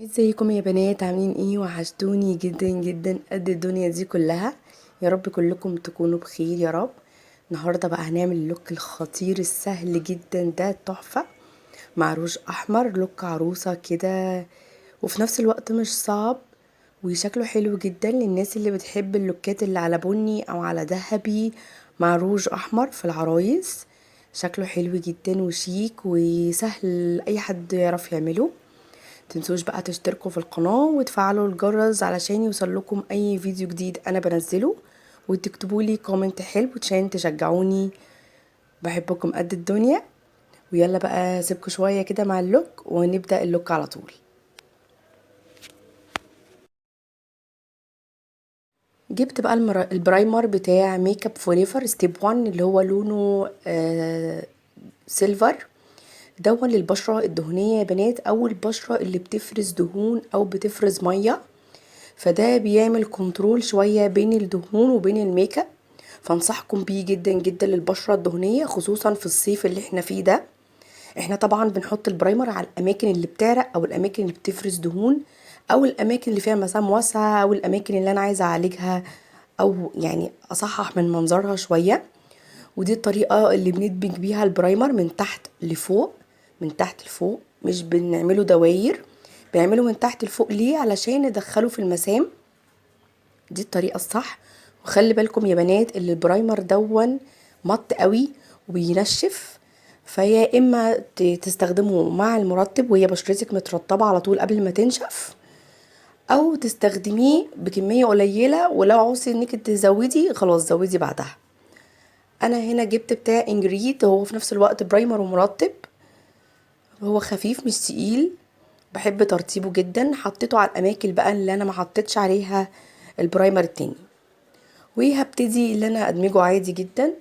ازيكم يا بنات؟ عاملين ايه؟ وحشتوني جدا جدا قد الدنيا دي كلها. يا رب كلكم تكونوا بخير يا رب. النهارده بقى هنعمل اللوك الخطير السهل جدا ده تحفة، مع روج احمر، لوك عروسة كده، وفي نفس الوقت مش صعب، وشكله حلو جدا للناس اللي بتحب اللوكات اللي على بني او على ذهبي مع روج احمر في العرايس. شكله حلو جدا وشيك وسهل اي حد يعرف يعمله. تنسوش بقى تشتركوا في القناة وتفعلوا الجرس علشان يوصلكم اي فيديو جديد انا بنزله، وتكتبوا لي كومنت حلو عشان تشجعوني. بحبكم قد الدنيا. ويلا بقى سيبكوا شوية كده مع اللوك ونبدأ اللوك على طول. جبت بقى البرايمر بتاع ميك اب فوريفر ستيب 1 اللي هو لونه سيلفر. دون للبشرة الدهنية يا بنات، او البشرة اللي بتفرز دهون او بتفرز مية، فده بيعمل كنترول شوية بين الدهون وبين الميك اب. فانصحكم بيه جدا جدا للبشرة الدهنية، خصوصا في الصيف اللي احنا فيه ده. احنا طبعا بنحط البرايمر على الاماكن اللي بتعرق او الاماكن اللي بتفرز دهون، او الاماكن اللي فيها مسام واسعة، او الاماكن اللي انا عايزة اعالجها، او يعني اصحح من منظرها شوية. ودي الطريقة اللي بندمج بيها البرايمر من تحت لفوق. من تحت لفوق، مش بنعمله دواير، بنعمله من تحت لفوق. ليه؟ علشان ندخله في المسام. دي الطريقة الصح. وخلي بالكم يا بنات اللي البرايمر دون مط قوي وبينشف، فيا اما تستخدمه مع المرطب وهي بشرتك مترطبة على طول قبل ما تنشف، او تستخدميه بكمية قليلة، ولو عوزتي انك تزودي خلاص زودي بعدها. انا هنا جبت بتاع انجريد، هو في نفس الوقت برايمر ومرطب. هو خفيف مش تقيل، بحب ترطيبه جدا. حطيته على الاماكن بقى اللي انا ما حطيتش عليها البرايمر التاني، وهبتدي اللي انا ادمجه عادي جدا.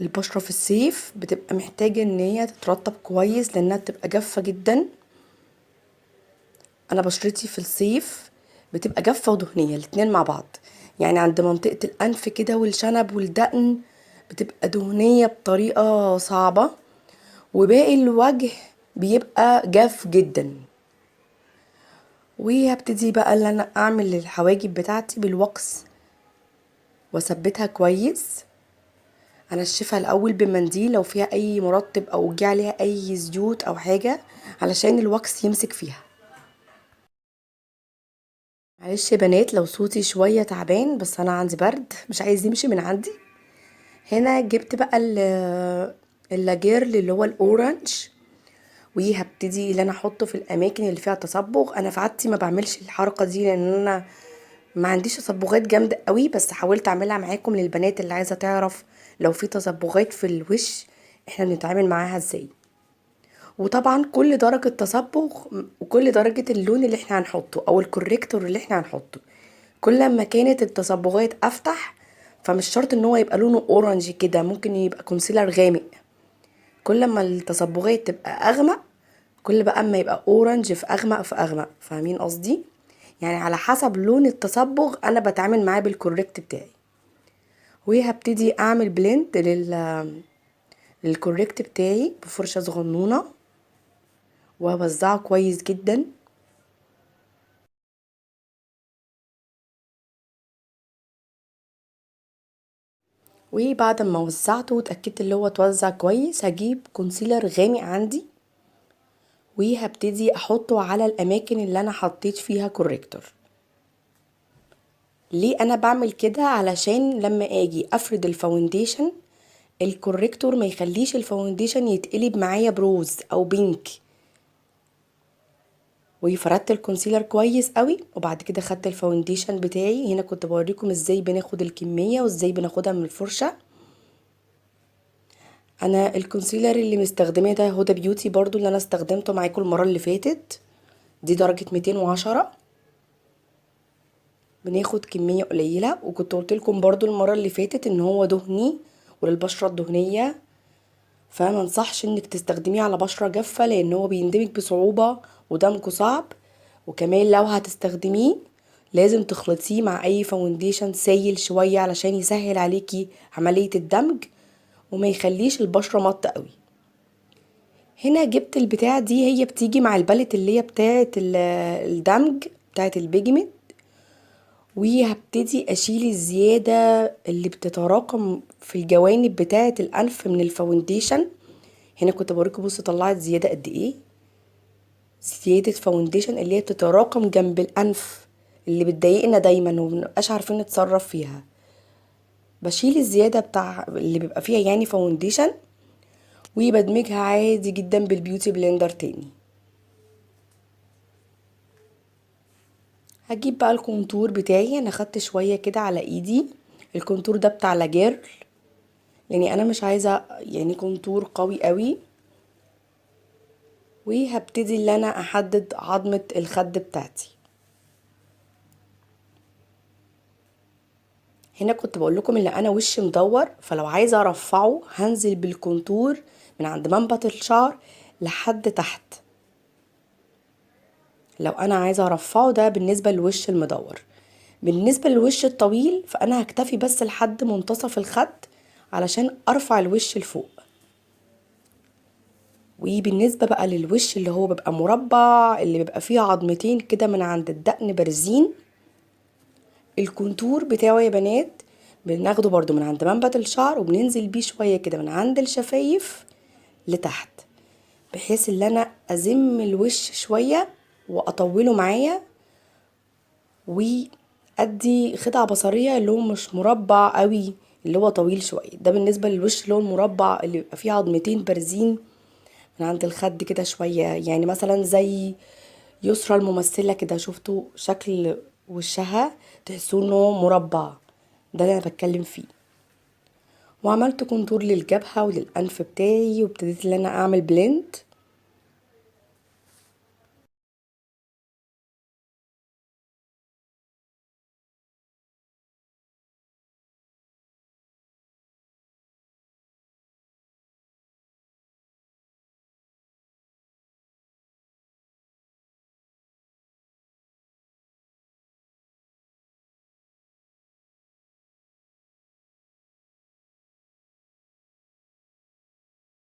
البشرة في الصيف بتبقى محتاجة ان هي تترطب كويس لانها بتبقى جافة جدا. انا بشرتي في الصيف بتبقى جافة ودهنية الاتنين مع بعض، يعني عند منطقة الانف كده والشنب والدقن بتبقى دهنية بطريقة صعبة، وباقي الوجه بيبقى جاف جدا. وهبتدي بقى اللي انا اعمل الحواجب بتاعتي بالوكس واثبتها كويس. انشفها الاول بمنديل لو فيها اي مرطب او جه عليها اي زيوت او حاجه، علشان الوكس يمسك فيها. معلش يا بنات لو صوتي شويه تعبان، بس انا عندي برد مش عايز يمشي من عندي. هنا جبت بقى اللاجيرل اللي هو الاورنج، وهبتدي اللي انا احطه في الاماكن اللي فيها تصبغ. انا في عادتي ما بعملش الحركه دي لان انا ما عنديش تصبغات جامده قوي، بس حاولت اعملها معاكم للبنات اللي عايزه تعرف لو في تصبغات في الوش احنا بنتعامل معاها ازاي. وطبعا كل درجة تصبغ وكل درجة اللون اللي احنا هنحطه او الكوريكتور اللي احنا هنحطه، كل ما كانت التصبغات افتح، فمش شرط ان هو يبقى لونه اورنج كده، ممكن يبقى كونسيلر غامق. كل ما التصبغات تبقى اغمق، كل بقى اما يبقى اورنج في اغمق في اغمق. فاهمين قصدي؟ يعني على حسب لون التصبغ انا بتعامل معاه بالكوريكت بتاعي. وهبتدي اعمل بلند للكوريكت بتاعي بفرشة صغنونة، واوزعه كويس جدا. وبعد ما وزعته واتأكدت اللي هو اتوزع كويس، هجيب كونسيلر غامق عندي وهبتدي احطه على الاماكن اللي انا حطيت فيها كوريكتور. ليه انا بعمل كده؟ علشان لما اجي افرد الفاونديشن، الكوريكتور ما يخليش الفاونديشن يتقلب معايا بروز او بينك. وفردت الكونسيلر كويس قوي، وبعد كده خدت الفاونديشن بتاعي. هنا كنت بوريكم ازاي بناخد الكمية وازاي بناخدها من الفرشة. انا الكونسيلر اللي مستخدماه ده هدى بيوتي برضو، اللي انا استخدمته معاكم المره اللي فاتت. دي درجه 210. بناخد كميه قليله، وكنت قلت لكم برضو المره اللي فاتت ان هو دهني وللبشره الدهنيه، فما انصحش انك تستخدميه على بشره جافه لان هو بيندمج بصعوبه ودمجه صعب. وكمان لو هتستخدميه لازم تخلطيه مع اي فاونديشن سايل شويه علشان يسهل عليكي عمليه الدمج وما يخليش البشره مط قوي. هنا جبت البتاع دي، هي بتيجي مع البالت اللي هي بتاعه الدمج بتاعه البيجمنت، وهبتدي اشيل الزيادة اللي بتتراكم في الجوانب بتاعة الانف من الفاونديشن. هنا كنت بوريكم، بصوا طلعت زيادة قد ايه، زيادة فاونديشن اللي هي بتتراكم جنب الانف، اللي بتضايقنا دايما ومبنبقاش عارفين نتصرف فيها. بشيل الزيادة بتاع اللي بيبقى فيها يعني فاونديشن، وبدمجها عادي جدا بالبيوتي بلندر تاني. هجيب بقى الكونتور بتاعي، انا خدت شوية كده على ايدي، الكونتور ده بتاع لاجير، لاني انا مش عايزة يعني كونتور قوي قوي. وهبتدي ان انا احدد عظمة الخد بتاعتي. هنا كنت بقول لكم ان انا وشي مدور، فلو عايزة ارفعه هنزل بالكونتور من عند منبت الشعر لحد تحت. لو انا عايزة ارفعه ده بالنسبة للوش المدور. بالنسبة للوش الطويل فانا هكتفي بس لحد منتصف الخد علشان ارفع الوش لفوق. وبالنسبة بقى للوش اللي هو بيبقى مربع، اللي بيبقى فيه عظمتين كده من عند الدقن بارزين، الكونتور بتاعه يا بنات بناخده برضو من عند منبت الشعر وبننزل بيه شوية كده من عند الشفايف لتحت، بحيث ان انا ازم الوش شوية واطوله معايا، وادي خدعة بصرية اللي هو مش مربع قوي، اللي هو طويل شوية. ده بالنسبة للوش اللي هو المربع اللي بيبقى فيه عظمتين بارزين من عند الخد كده شوية، يعني مثلا زي يسرا الممثلة كده، شفتوا شكل وشها تحسوا انه مربع، ده اللي انا بتكلم فيه. وعملت كونتور للجبهة وللأنف بتاعي، وابتديت ان انا اعمل بلند.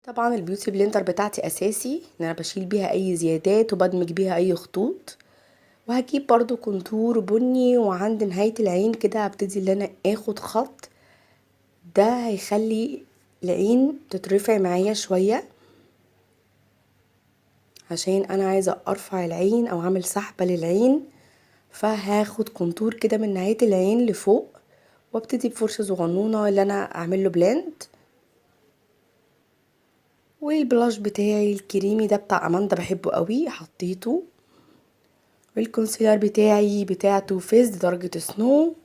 طبعا البيوتي بلندر بتاعتي اساسي ان انا بشيل بيها اي زيادات وبدمج بيها اي خطوط. وهجيب برضو كونتور بني، وعند نهاية العين كده هبتدي ان انا اخد خط، ده هيخلي العين تترفع معايا شوية، عشان انا عايزة ارفع العين او اعمل سحبة للعين. فهاخد كونتور كده من نهاية العين لفوق، وابتدي بفرشة صغنونة اللي انا اعمل له بلند. والبلاش بتاعي الكريمي ده بتاع اماندا بحبه قوي حطيته. والكونسيلر بتاعي بتاع تو فيس درجة سنو،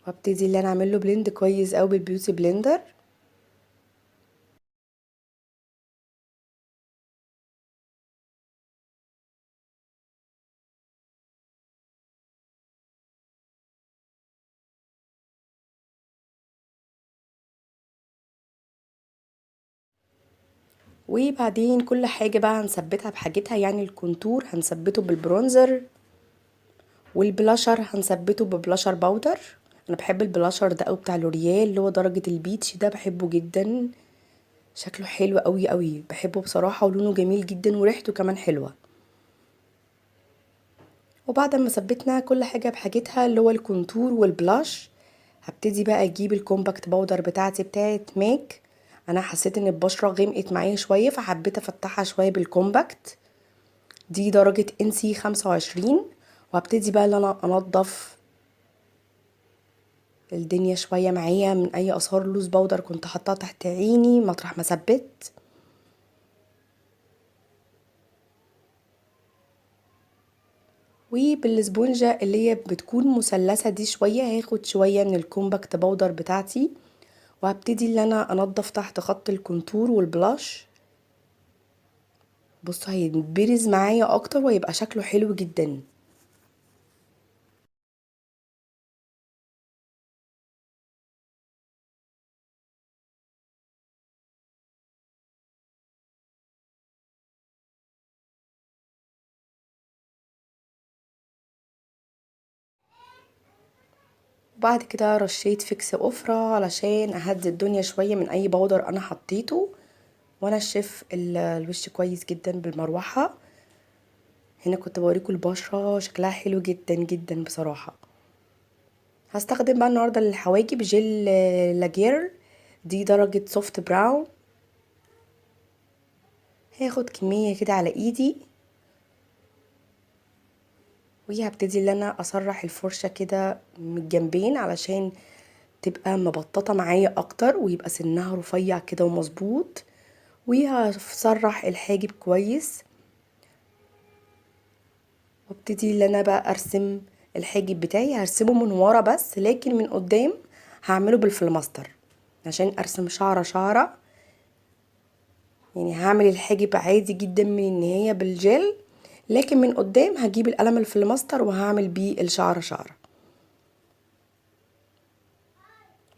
وابتدي اللي انا اعمل له بلند كويس قوي بالبيوتي بلندر. وبعدين كل حاجة بقى هنثبتها بحاجتها، يعني الكونتور هنثبته بالبرونزر، والبلاشر هنثبته ببلاشر باودر. انا بحب البلاشر ده قوي بتاع لوريال اللي هو درجة البيتش ده، بحبه جدا، شكله حلو قوي قوي، بحبه بصراحة، ولونه جميل جدا وريحته كمان حلوة. وبعد ما ثبتنا كل حاجة بحاجتها اللي هو الكونتور والبلاش، هبتدي بقى اجيب الكومباكت باودر بتاعتي بتاعت ماك. انا حسيت ان البشرة غمقت معايا شوية فحبيت افتحها شوية بالكومباكت، دي درجة انسي 25. وهبتدي بقى ان انا انضف الدنيا شوية معايا من اي اثار لوز باودر كنت حطاها تحت عيني مطرح ما ثبت. وبالسبونجة اللي هي بتكون مثلثة دي شوية هاخد شوية من الكومباكت باودر بتاعتي، وهبتدي ان انا انضف تحت خط الكونتور والبلاش. بصوا هيتبرز معايا اكتر وهيبقى شكله حلو جدا. وبعد كده رشيت فيكس أفرة علشان اهدي الدنيا شوية من اي بودر انا حطيته، وانشف الوش كويس جدا بالمروحة. هنا كنت بوريكم البشرة شكلها حلو جدا جدا بصراحة. هستخدم بقى النهاردة للحواجب جل لاجير، دي درجة سوفت براون. هاخد كمية كده على ايدي، وهبتدي ان انا اسرح الفرشة كده من الجنبين علشان تبقى مبططة معايا اكتر، ويبقى سنها رفيع كده ومظبوط. وهسرح الحاجب كويس، وابتدي ان انا بقى ارسم الحاجب بتاعي. هرسمه من ورا بس، لكن من قدام هعمله بالفلماستر عشان ارسم شعرة شعرة. يعني هعمل الحاجب عادي جدا من النهاية بالجل، لكن من قدام هجيب القلم الفلماستر وهعمل بيه الشعرة شعرة.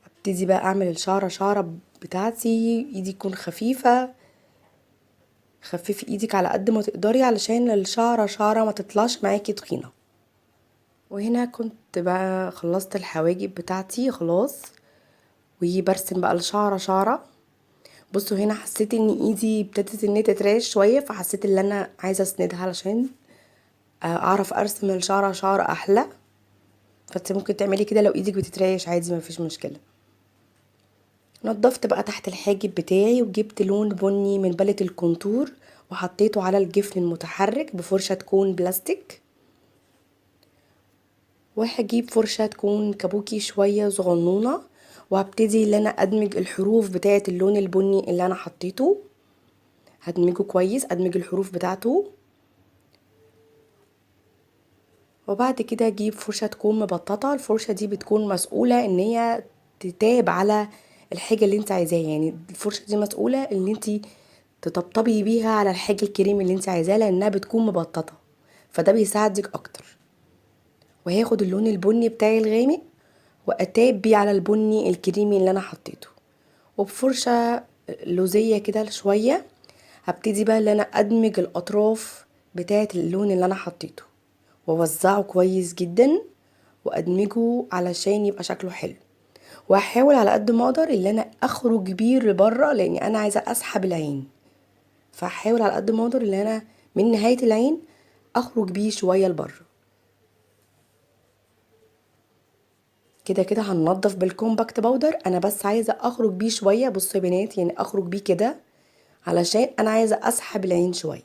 ابتدي بقى اعمل الشعرة شعرة بتاعتي. ايدي تكون خفيفة، خففي ايدك على قد ما تقدري علشان الشعرة شعرة ما تطلعش معاكي تخينة. وهنا كنت بقى خلصت الحواجب بتاعتي خلاص، وبرسم بقى الشعرة شعرة. بصوا هنا حسيت ان ايدي ابتدت ان تترعش شوية، فحسيت ان انا عايزة اسندها علشان اعرف ارسم الشعرة شعرة احلى. فانت ممكن تعملي كده لو ايدك بتترعش عادي، ما فيش مشكلة. نضفت بقى تحت الحاجب بتاعي، وجبت لون بني من بالة الكونتور وحطيته على الجفن المتحرك بفرشة تكون بلاستيك. وهجيب فرشة تكون كابوكي شوية صغنونة، وهبتدي ان انا ادمج الحروف بتاعة اللون البني اللي انا حطيته. هدمجه كويس، ادمج الحروف بتاعته. وبعد كده اجيب فرشة تكون مبططة. الفرشة دي بتكون مسؤولة ان هي تتاب على الحاجة اللي انت عايزاها. يعني الفرشة دي مسؤولة ان انت تطبطبي بيها على الحاجة الكريم اللي انت عايزاه، لانها بتكون مبططة، فده بيساعدك اكتر. وهاخد اللون البني بتاعي الغامق واتاب بيه على البني الكريمي اللي انا حطيته، وبفرشة لوزية كده شوية هبتدي بقى ان انا ادمج الاطراف بتاعة اللون اللي انا حطيته، واوزعه كويس جدا وادمجه علشان يبقى شكله حلو. وهحاول على قد ما اقدر ان انا اخرج بيه لبره، لان انا عايزه اسحب العين. فهحاول على قد ما اقدر ان انا من نهايه العين اخرج بيه شويه لبره. كده كده هننضف بالكومباكت باودر، انا بس عايزه اخرج بيه شويه. بصوا يا بنات، يعني اخرج بيه كده علشان انا عايزه اسحب العين شويه.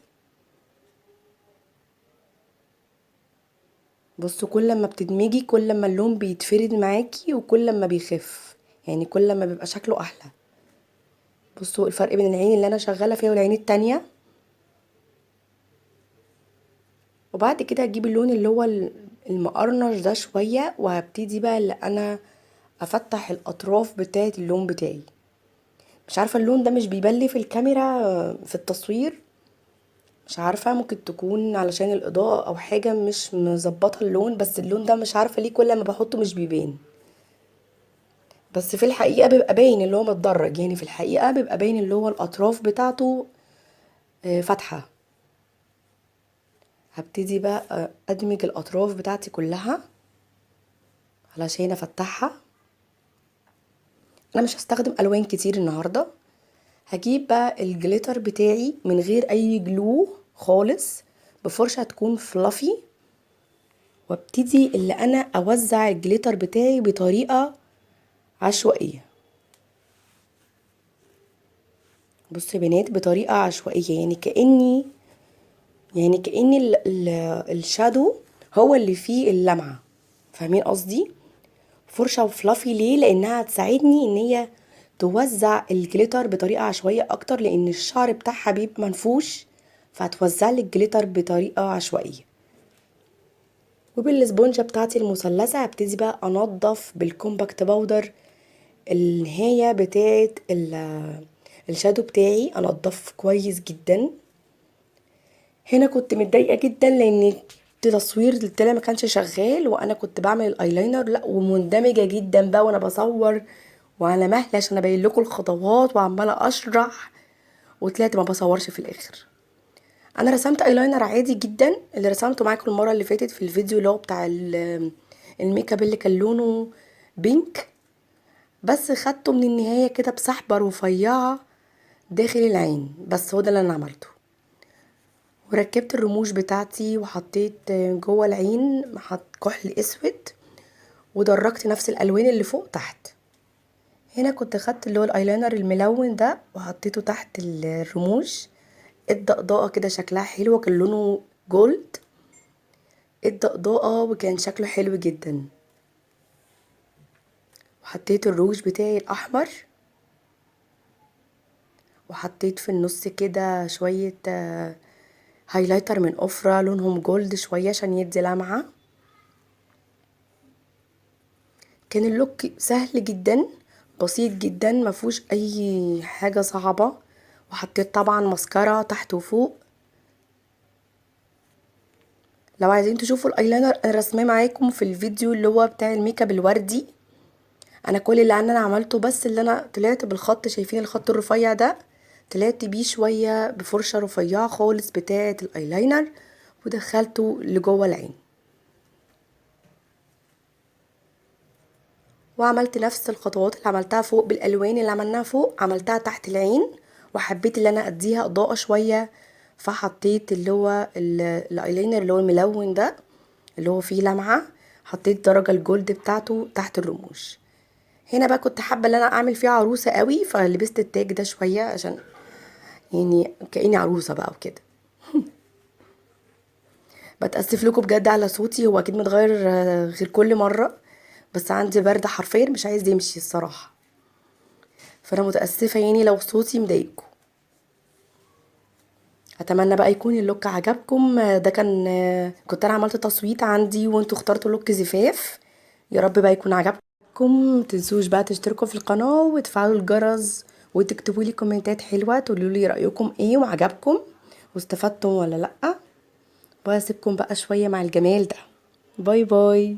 بصوا كل ما بتدمجي كل ما اللون بيتفرد معاكي، وكل ما بيخف، يعني كل ما بيبقى شكله احلى. بصوا الفرق بين العين اللي انا شغاله فيها والعين التانية. وبعد كده هجيب اللون اللي هو المقرنش ده شويه، وهبتدي بقى اللي انا افتح الاطراف بتاعه اللون بتاعي. مش عارفه اللون ده مش بيبان لي في الكاميرا في التصوير، مش عارفه، ممكن تكون علشان الاضاءه او حاجه مش مظبطه اللون، بس اللون ده مش عارفه ليه كل ما بحطه مش بيبان. بس في الحقيقه بيبقى باين اللي هو متدرج، يعني في الحقيقه بيبقى باين اللي هو الاطراف بتاعته فاتحه. هبتدي بقى ادمج الاطراف بتاعتي كلها علشان افتحها. انا مش هستخدم الوان كتير النهارده. هجيب بقى الجليتر بتاعي من غير اي جلو خالص بفرشه تكون فلافي، وابتدي اللي انا اوزع الجليتر بتاعي بطريقه عشوائيه. بصوا يا بنات، بطريقه عشوائيه، يعني كاني الشادو هو اللي فيه اللمعه. فاهمين قصدي؟ فرشه وفلافي ليه؟ لانها هتساعدني ان هي توزع الجليتر بطريقه عشوائيه اكتر، لان الشعر بتاعها بيبقى منفوش، فهتوزع لي الجليتر بطريقه عشوائيه. وبالسبونجه بتاعتي المثلثه هبتدي بقى انضف بالكومباكت باودر النهايه بتاعه الشادو بتاعي، انضف كويس جدا. هنا كنت متضايقه جدا لان التصوير اللي طلع ما كانش شغال، وانا كنت بعمل الايلاينر لا ومندمجه جدا بقى وانا بصور، وعلى مهلي عشان ابين لكم الخطوات وعماله اشرح، وطلعت ما بصورش في الاخر. انا رسمت ايلاينر عادي جدا اللي رسمته معاكم المره اللي فاتت في الفيديو اللي هو بتاع الميك اب اللي كان لونه بينك، بس خدته من النهاية كده بسحبة رفيعة داخل العين. بس هو ده اللي انا عملته. وركبت الرموش بتاعتي وحطيت جوه العين كحل اسود، ودرجت نفس الالوان اللي فوق تحت. هنا كنت خدت اللي هو الايلاينر الملون ده وحطيته تحت الرموش، ادى اضاءة كده شكلها حلو، كان لونه جولد، ادى اضاءة وكان شكله حلو جدا. وحطيت الروج بتاعي الاحمر، وحطيت في النص كده شوية هايلايتر من أفرا لونهم جولد شوية عشان يدي لمعة. كان اللوك سهل جدا، بسيط جدا، مفهوش اي حاجة صعبة. وحطيت طبعا ماسكارا تحت وفوق. لو عايزين تشوفوا الايلاينر انا رسماه معاكم في الفيديو اللي هو بتاع الميك اب الوردي. انا كل اللي انا عملته بس اللي انا طلعت بالخط، شايفين الخط الرفيع ده، طلعت بيه شوية بفرشة رفيعة خالص بتاعة الايلاينر ودخلته لجوه العين. وعملت نفس الخطوات اللي عملتها فوق بالالوان اللي عملناها فوق عملتها تحت العين، وحبيت ان انا اديها اضاءة شوية، فحطيت اللي هو الايلاينر اللي هو الملون ده اللي هو فيه لمعة، حطيت درجة الجولد بتاعته تحت الرموش. هنا بقى كنت حابة ان انا اعمل فيها عروسة قوي، فلبست التاج ده شوية عشان يعني كأني عروسة بقى وكده. بتأسف لكم بجد على صوتي، هو اكيد متغير غير كل مرة، بس عندي برد حرفيا مش عايز يمشي الصراحة، فانا متأسفة يعني لو صوتي مضايقكم. اتمنى بقى يكون اللوك عجبكم. ده كان كنت انا عملت تصويت عندي وانتوا اخترتوا لوك زفاف. يا رب بقى يكون عجبكم. متنسوش بقى تشتركوا في القناة وتفعلوا الجرس وتكتبوا لي كومنتات حلوة تقولوا لي رأيكم ايه وعجبكم واستفدتم ولا لأ. واسيبكم بقى شوية مع الجمال ده. باي باي.